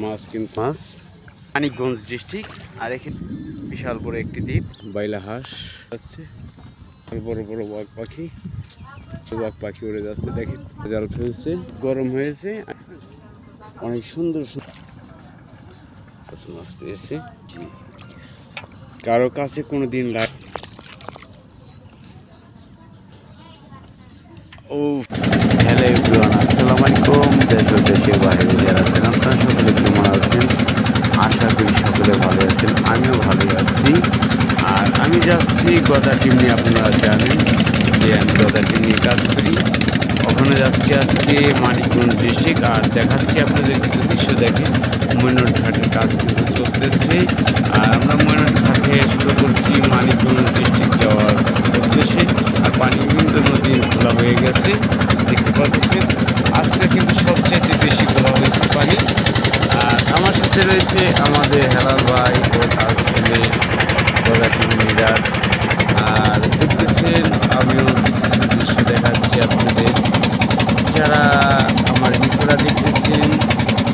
মাছ কিন্তু মাছ মানিকগঞ্জ ডিস্ট্রিক্ট। আর এখানে বিশাল বড় একটি দ্বীপ, বাইলা হাঁস যাচ্ছে, বড় বড় বাঘ পাখি, বাঘ পাখি উড়ে যাচ্ছে। দেখেন জাল ফেলছে, গরম হয়েছে, অনেক সুন্দর মাছ পেয়েছে। কারো কাছে কোনো দিন ও হ্যালো এভরিওয়ান, আসসালামু আলাইকুম। দেশ ও দেশের বাইরে যারা আছেন আপনারা সকলে কেমন আছেন? আশা করি সকলে ভালো আছেন, আমিও ভালোই আছি। আর আমি যাচ্ছি গদা টিম নিয়ে। আপনারা জানেন যে আমি গদা টিম নিয়ে কাজ করি। ওখানে যাচ্ছি আজকে মানিকগঞ্জ ডিস্ট্রিক্ট। আর দেখাচ্ছি আপনাদের কিছু দৃশ্য। দেখেন ময়নট ঘাটের কাজ কিন্তু চলতেছে। আর আমরা ময়নট ঘাটে শুরু করছি মানিকগঞ্জ ডিস্ট্রিক্ট যাওয়ার উদ্দেশ্যে। আর পানি কিন্তু নদীর খোলা হয়ে গেছে, দেখতে পাচ্ছেন। আজকে কিন্তু সবচেয়ে বেশি খোলা হয়েছে পানি। আর আমার সাথে রয়েছে আমাদের হেলাল ভাই ও তার ছেলে গদা টিম লিডার। আর দেখতেছেন আমিও কিছু কিছু দৃশ্য দেখাচ্ছি আপনাদের। যারা আমার ভিডিওটা দেখতেছেন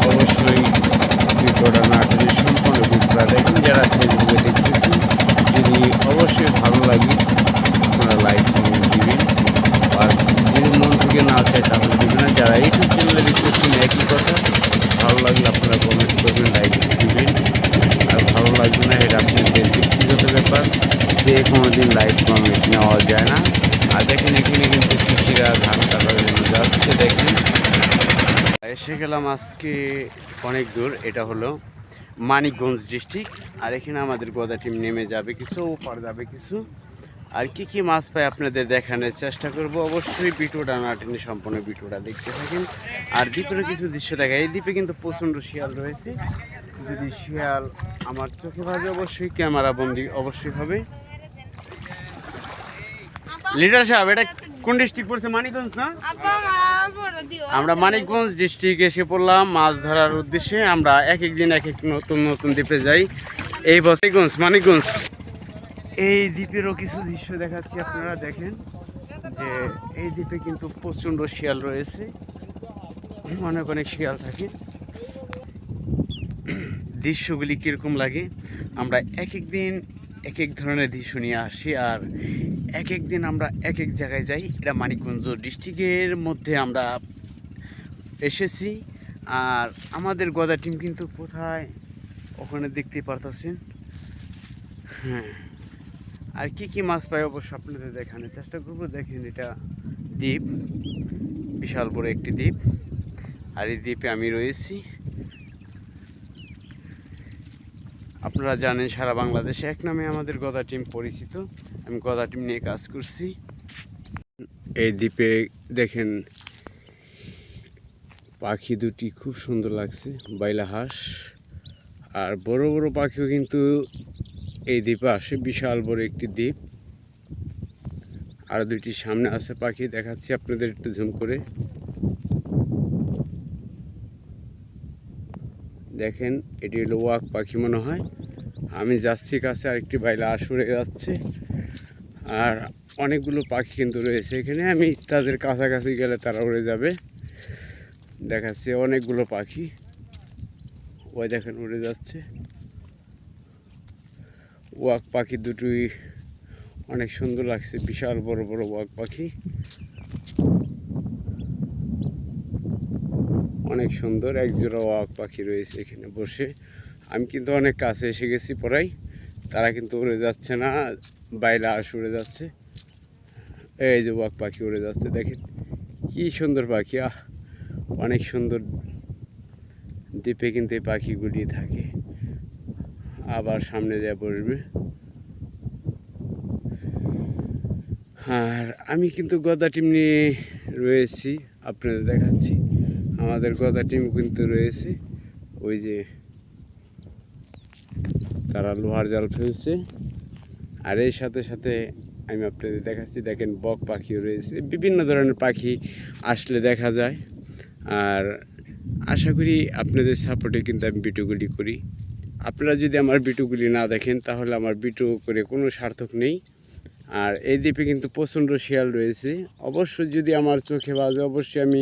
অবশ্যই ভিডিওটা না করে সম্পূর্ণ ভিডিওটা দেখেন। যারা ফেসবুকে দেখতেছেন যদি অবশ্যই ভালো লাগে আপনারা লাইক কমেন্ট দিবেন। আর যদি মন থেকে না চায় তাহলে দিবেন না। যারা ইউটিউব চ্যানেলে দেখতেছেন একই কথা, ভালো লাগলে আপনারা কমেন্ট করবেন, লাইক দিবেন। আর ভালো লাগবে না এটা আপনাদের ব্যক্তিগত ব্যাপার, যে কোনো দিন লাইক কমেন্ট নেওয়া যায় না। আর দেখেন এখানে কিন্তু কৃষিরা ধান কাটার জন্য যাচ্ছে। দেখেন এসে গেলাম আজকে অনেক দূর। এটা হলো মানিকগঞ্জ ডিস্ট্রিক্ট। আর এখানে আমাদের গদা টিম নেমে যাবে কিছু, ওপার যাবে কিছু। আর কি কি মাছ পাই আপনাদের দেখানোর চেষ্টা করব। অবশ্যই ভিডিওটা না টেনে সম্পূর্ণ ভিডিওটা দেখতে থাকেন। আর দ্বীপেরও কিছু দৃশ্য দেখা। এই দ্বীপে কিন্তু প্রচণ্ড শিয়াল রয়েছে। যদি শিয়াল আমার চোখে বাজে অবশ্যই ক্যামেরা বন্দি অবশ্যই হবে। লিডার সাহেব, এটা কোন ডিস্ট্রিক্ট পড়ছে? মানিকগঞ্জ না? আমরা মানিকগঞ্জ ডিস্ট্রিক্ট এসে পড়লাম মাছ ধরার উদ্দেশ্যে। আমরা এক এক দিন এক এক নতুন নতুন দ্বীপে যাই। এই বছরগঞ্জ মানিকগঞ্জ এই দ্বীপেরও কিছু দৃশ্য দেখাচ্ছি। আপনারা দেখেন যে এই দ্বীপে কিন্তু প্রচণ্ড শিয়াল রয়েছে, অনেক অনেক শিয়াল থাকে। দৃশ্যগুলি কীরকম লাগে, আমরা এক এক দিন এক এক ধরনের দৃশ্য নিয়ে আসি। আর এক এক দিন আমরা এক এক জায়গায় যাই। এটা মানিকগঞ্জ ডিস্ট্রিক্টের মধ্যে আমরা এসেছি। আর আমাদের গদা টিম কিন্তু কোথায় ওখানে দেখতেই পারতেছেন। হ্যাঁ, আর কি কি মাছ পাই অবশ্য আপনাদের দেখানোর চেষ্টা করবো। দেখেন এটা দ্বীপ, বিশাল বড় একটি দ্বীপ। আর এই দ্বীপে আমি রয়েছি। আপনারা জানেন সারা বাংলাদেশে এক নামে আমাদের গদা টিম পরিচিত। আমি গদা টিম নিয়ে কাজ করছি। এই দ্বীপে দেখেন পাখি দুটি খুব সুন্দর লাগছে, বাইলা হাঁস। আর বড় বড় পাখিও কিন্তু এই দ্বীপে আসে, বিশাল বড় একটি দ্বীপ। আর দুইটি সামনে আছে পাখি, দেখাচ্ছি আপনাদের একটু জুম করে। দেখেন এটি হলো ওয়াক পাখি মনে হয়। আমি যাচ্ছি কাছে, আরেকটি বাইলা হাঁস উড়ে যাচ্ছে। আর অনেকগুলো পাখি কিন্তু রয়েছে এখানে, আমি তাদের কাছাকাছি গেলে তারা উড়ে যাবে। দেখাচ্ছে অনেকগুলো পাখি, ওই দেখেন উড়ে যাচ্ছে। ওয়াক পাখি দুটোই অনেক সুন্দর লাগছে, বিশাল বড় বড় ওয়াক পাখি, অনেক সুন্দর। একজোড়া ওয়াক পাখি রয়েছে এখানে বসে। আমি কিন্তু অনেক কাছে এসে গেছি পড়াই, তারা কিন্তু উড়ে যাচ্ছে না, বাইরে হাঁস উড়ে যাচ্ছে। এই যে ওয়াক পাখি উড়ে যাচ্ছে, দেখেন কি সুন্দর পাখি। অনেক সুন্দর। দ্বীপে কিন্তু এই পাখিগুলি থাকে, আবার সামনে যা বসবে। আর আমি কিন্তু গদা টিম নিয়ে রয়েছি, আপনাদের দেখাচ্ছি। আমাদের গদা টিম কিন্তু রয়েছে, ওই যে তারা লোহার জাল ফেলছে। আর এর সাথে সাথে আমি আপনাদের দেখাচ্ছি, দেখেন বক পাখিও রয়েছে, বিভিন্ন ধরনের পাখি আসলে দেখা যায়। আর আশা করি আপনাদের সাপোর্টে কিন্তু আমি ভিডিওগুলি করি। আপনারা যদি আমার ভিডিওগুলি না দেখেন তাহলে আমার ভিডিও করে কোনো সার্থক নেই। আর এই দ্বীপে কিন্তু প্রচণ্ড শিয়াল রয়েছে, অবশ্যই যদি আমার চোখে বাজে অবশ্যই আমি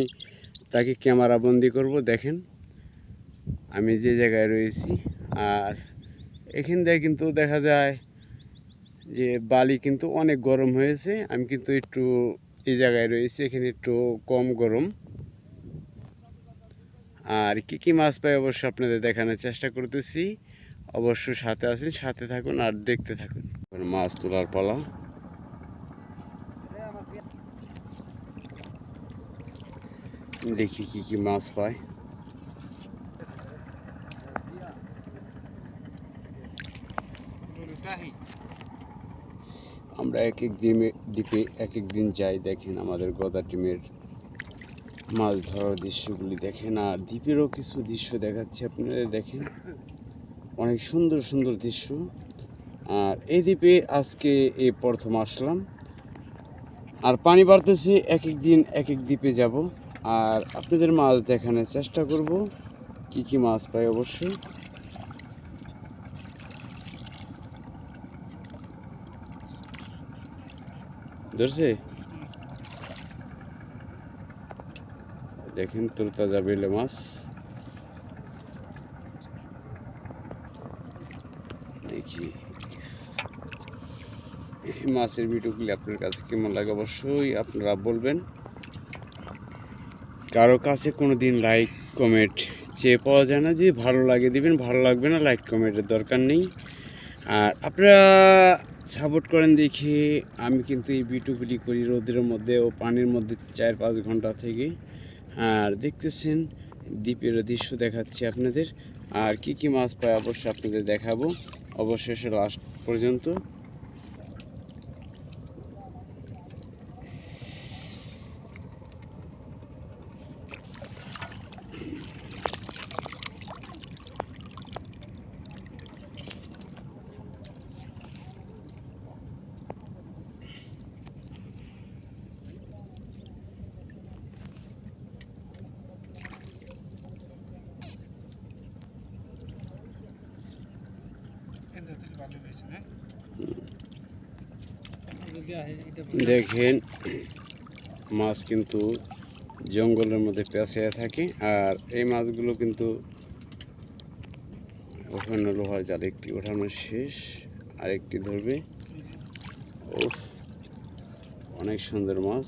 তাকে ক্যামেরা বন্দি করব। দেখেন আমি যে জায়গায় রয়েছি। আর এখান থেকে কিন্তু দেখা যায় যে বালি কিন্তু অনেক গরম হয়েছে। আমি কিন্তু একটু এই জায়গায় রয়েছি, এখানে একটু কম গরম। আর কি কি মাছ পাই অবশ্য আপনাদের দেখানোর চেষ্টা করতেছি। অবশ্যই সাথে আছেন, সাথে থাকুন আর দেখতে থাকুন। মাছ তোলার পালা। দেখি কি কি মাছ পায়। আমরা এক এক দ্বীপে এক এক দিন যাই। দেখেন আমাদের গদা টিমের মাছ ধরার দৃশ্যগুলি দেখেন। আর দ্বীপেরও কিছু দৃশ্য দেখাচ্ছি আপনাদের, দেখেন অনেক সুন্দর সুন্দর দৃশ্য। আর এই দ্বীপে আজকে এই প্রথম আসলাম। আর পানি বাড়তেছে, এক এক দিন এক এক দ্বীপে যাব আর আপনাদের মাছ দেখানোর চেষ্টা করব কি কি মাছ পাই অবশ্যই। ধরছে, দেখেন তরতাজা বেলে মাছ। দেখি এই মাছের ভিডিওগুলি আপনার কাছে কেমন লাগে অবশ্যই আপনারা বলবেন। কারো কাছে কোনো দিন লাইক কমেন্ট চেয়ে পাওয়া যায় না, যে ভালো লাগে দিবেন, ভালো লাগবে না লাইক কমেন্টের দরকার নেই। আর আপনারা সাপোর্ট করেন দেখে আমি কিন্তু এই ভিডিওগুলি করি রোদের মধ্যে ও পানির মধ্যে 4-5 ঘন্টা থেকে। আর দেখতেছেন দ্বীপের দৃশ্য দেখাচ্ছি আপনাদের। আর কি কি মাছ পায় অবশ্যই আপনাদের দেখাবো অবশেষে লাস্ট পর্যন্ত। দেখেন মাছ কিন্তু জঙ্গলের মধ্যে পেঁচিয়ে থাকে। আর এই মাছগুলো কিন্তু ওখানে লোহার জাল একটি ওঠানো শেষ, আরেকটি ধরবে। ওফ, অনেক সুন্দর মাছ।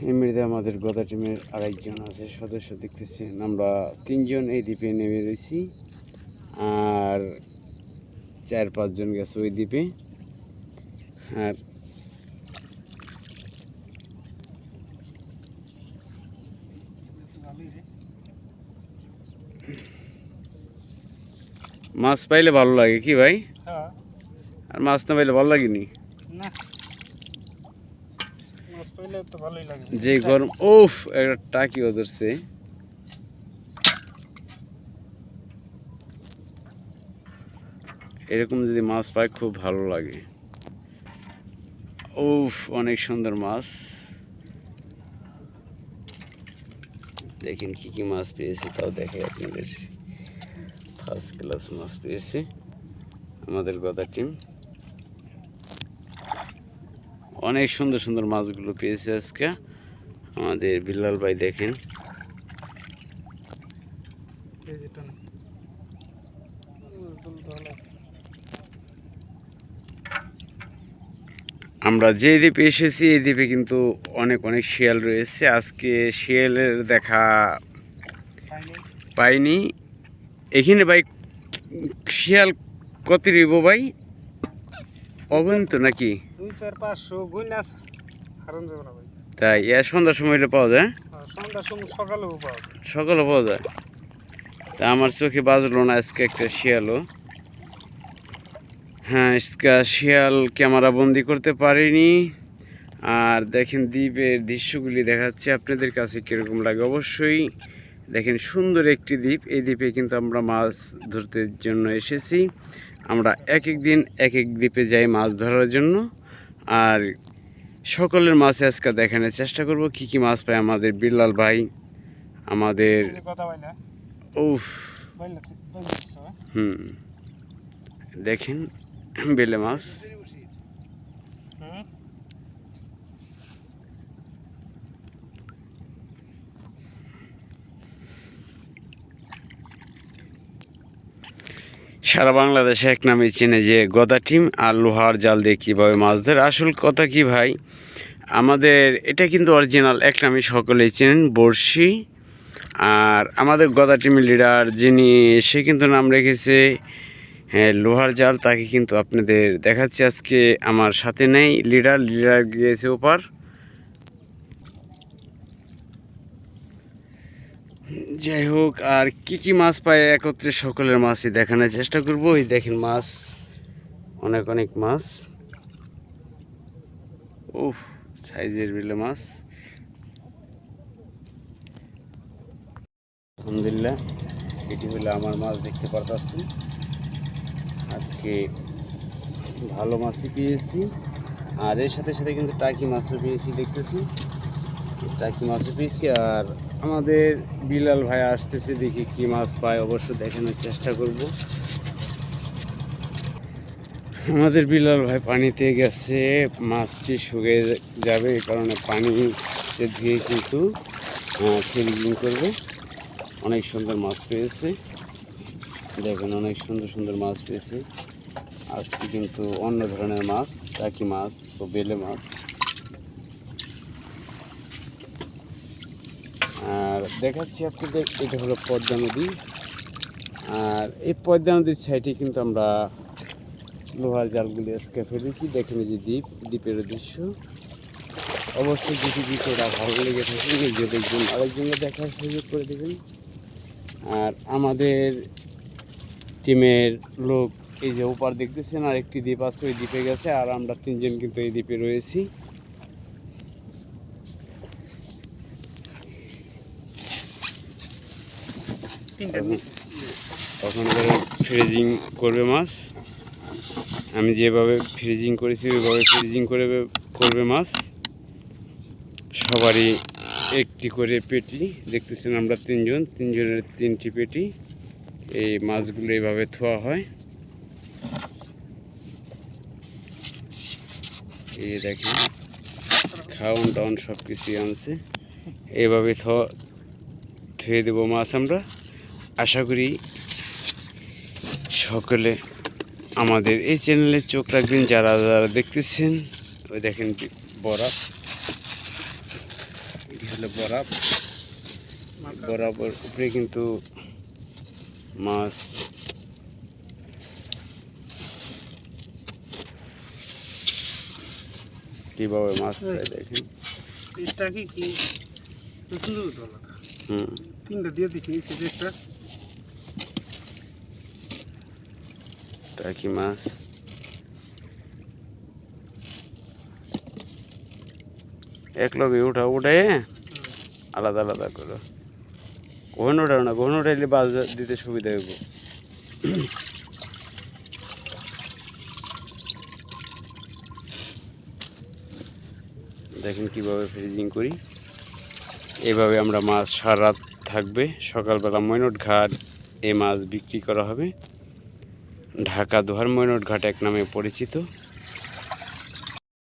এমনিতে আমাদের গদা টিমের আরেকজন আছে সদস্য, দেখতেছেন আমরা 3 জন এই দ্বীপে নেমে রয়েছি আর 4-5 জন গেছে ওই দ্বীপে। আর মাছ পাইলে ভালো লাগে কি ভাই? আর মাছ না পাইলে ভালো লাগেনি না, মাছ পাইলে তো ভালোই লাগে। যে গরম, ওফ একটা টাকিও ধরছে। এরকম যদি মাছ পাই খুব ভালো লাগে। উফ, অনেক সুন্দর মাছ। দেখেন কি কি মাছ পেয়েছি তাও দেখে আপনাদের। ফার্স্ট ক্লাস মাছ পেয়েছে আমাদের গদা টিম। অনেক সুন্দর সুন্দর মাছগুলো পেয়েছে আজকে আমাদের বিল্লাল ভাই। দেখেন আমরা যে দ্বীপে এসেছি এই দ্বীপে কিন্তু অনেক অনেক শিয়াল রয়েছে। আজকে শিয়ালের দেখা পাইনি এখানে ভাই। শিয়াল কত রইব ভাই? অগণিত নাকি? 2-4-500 গুইনা হারন যাব না ভাই। তাই সন্ধ্যার সময় পাওয়া যায়? সন্ধ্যার সময় সকালেও পাওয়া যায়। সকালে পাওয়া যায়। তা আমার চোখে বাজলো না আজকে একটা শিয়ালও। হ্যাঁ, আজকে শিয়াল ক্যামেরা বন্দি করতে পারিনি। আর দেখেন দ্বীপের দৃশ্যগুলি দেখাচ্ছি আপনাদের কাছে কীরকম লাগে অবশ্যই। দেখেন সুন্দর একটি দ্বীপ, এই দ্বীপে কিন্তু আমরা মাছ ধরতে জন্য এসেছি। আমরা এক এক দিন এক এক দ্বীপে যাই মাছ ধরার জন্য। আর সকলের মাছ আজকে দেখানোর চেষ্টা করব কি কি মাছ পায় আমাদের বিল্লাল ভাই আমাদের। কথা বলে উফ বললে হুম, দেখেন বেলে মাছ। হুম সারা বাংলাদেশে এক নামে চেনে যে গদা টিম আর লোহার জাল দিয়ে কীভাবে মাছ ধরে। আসল কথা কি ভাই, আমাদের এটা কিন্তু অরিজিনাল এক নামে সকলেই চেনেন, বড়শি। আর আমাদের গদা টিমের লিডার যিনি, সে কিন্তু নাম রেখেছে লোহার জাল। তাকে কিন্তু আপনাদের দেখাচ্ছি আজকে, আমার সাথে নেই লিডার গিয়েছে ওপার। যাই হোক, আর কি কি মাছ পায় একত্রে সকলের মাছই দেখানোর চেষ্টা করব। এই দেখেন মাছ, অনেক অনেক মাছ। উফ, সাইজের বিলে মাছ। আলহামদুলিল্লাহ, এটি হলো আমার মাছ, দেখতে পারতাছি আজকে ভালো মাছই পেয়েছি। আর এর সাথে সাথে কিন্তু টাকি মাছও পেয়েছি, দেখতেছি টাকি মাছও পেয়েছি। আর আমাদের বিলাল ভাই আসতেছে, দেখি কি মাছ পায়, অবশ্য দেখানোর চেষ্টা করব। আমাদের বিলাল ভাই পানিতে গেছে, মাছটি শুকিয়ে যাবে এই কারণে পানিতে ধুয়ে কিন্তু ফিলিং করবে। অনেক সুন্দর মাছ পেয়েছে, দেখেন অনেক সুন্দর সুন্দর মাছ পেয়েছে আজকে, কিন্তু অন্য ধরনের মাছ, টাকি মাছ ও বেলে মাছ। আর দেখাচ্ছি আপনাদের, এটা হলো পদ্মা নদী। আর এই পদ্মা নদীর সাইডে কিন্তু আমরা লোহার জালগুলি আজকে ফেলেছি। দেখেন যে দ্বীপের দৃশ্য। অবশ্যই যদি দ্বীপেরা ভালো লেগে থাকে নিজে দেখবেন, আরেকজনকে দেখার সুযোগ করে দেবেন। আর আমাদের টিমের লোক এই যে ওপার দেখতেছেন, আর একটি দ্বীপ আছে, ওই দ্বীপে গেছে। আর আমরা তিনজন কিন্তু এই দ্বীপে রয়েছি। তখন ফ্রিজিং করবে মাছ, আমি যেভাবে ফ্রিজিং করেছি ওইভাবে ফ্রিজিং করবে মাছ। সবারই একটি করে পেটি, দেখতেছেন আমরা তিনজনের তিনটি পেটি। এই মাছগুলো এইভাবে ধোয়া হয়। এই দেখেন খাওয়ান টাউন সব কিছুই আনছে, এইভাবে ধুয়ে দেবো মাছ আমরা। আশা করি সকলে আমাদের এই চ্যানেলে চোখ রাখবেন, যারা যারা দেখতেছেন। ওই দেখেন বরফ, এটি হলো বরফ, বরফের উপরে কিন্তু মাছ। কিভাবে মাছ দেখেন, এটা কি কি সুন্দর তো আলাদা। তিনটা দিয়ে দিছি, এই সাইজে একটা টাকি মাছ। এক লগে উঠাই আলাদা আলাদা করো, কখন ওঠাও না, কখন উঠাইলে বাস দিতে সুবিধা হইব। দেখেন কিভাবে ফ্রিজিং করি। এইভাবে আমরা মাছ সারা রাত থাকবে, সকালবেলা মৈনট ঘাট এই মাছ বিক্রি করা হবে। ঢাকা দোহার মৈনট ঘাট এক নামে পরিচিত।